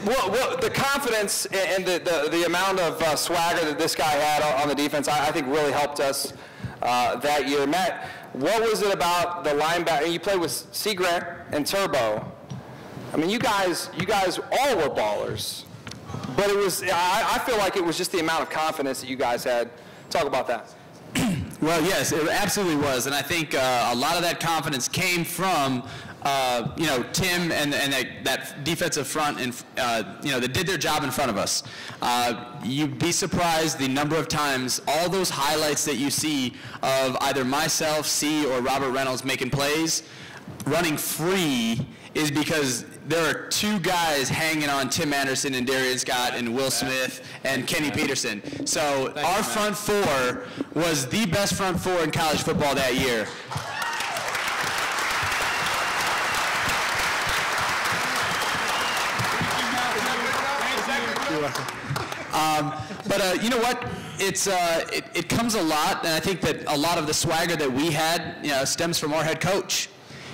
Well, the confidence and the amount of swagger that this guy had on the defense, I think really helped us that year. Matt, what was it about the linebacker? You played with C. Grant and Turbo. I mean, you guys all were ballers. But it was, I feel like it was just the amount of confidence that you guys had. Talk about that. Well, yes, it absolutely was. And I think a lot of that confidence came from you know, Tim and that defensive front, and you know, that did their job in front of us. You'd be surprised the number of times all those highlights that you see of either myself, C, or Robert Reynolds making plays, running free, is because there are two guys hanging on Tim Anderson and Darian Scott and Will Smith and Kenny Peterson. So our front four was the best front four in college football that year. But you know what? It comes a lot, and I think that a lot of the swagger that we had, you know, stems from our head coach.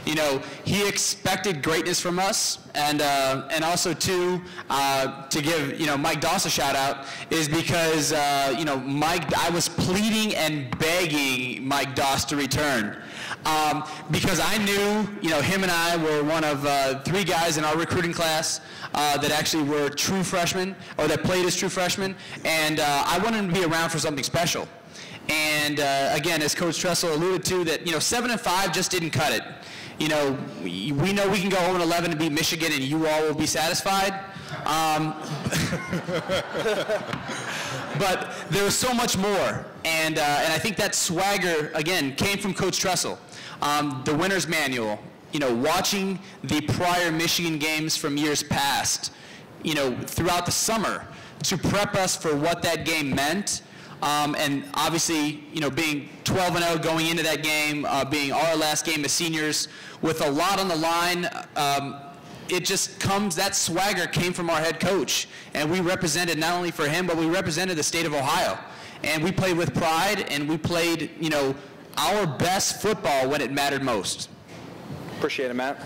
You know, he expected greatness from us, and also too, to give, you know, Mike Doss a shout out, is because you know, I was pleading and begging Mike Doss to return. Because I knew, you know, him and I were one of 3 guys in our recruiting class that actually were true freshmen, or that played as true freshmen, and I wanted him to be around for something special. And again, as Coach Tressel alluded to, that, you know, 7-5 just didn't cut it. You know we can go 0-11 and beat Michigan, and you all will be satisfied. But there was so much more, and I think that swagger, again, came from Coach Tressel. The winner's manual, you know, watching the prior Michigan games from years past, you know, throughout the summer to prep us for what that game meant. And obviously, you know, being 12-0 going into that game, being our last game as seniors with a lot on the line, it just comes, that swagger came from our head coach. And we represented not only for him, but we represented the state of Ohio. And we played with pride, and we played, you know, our best football when it mattered most. Appreciate it, Matt.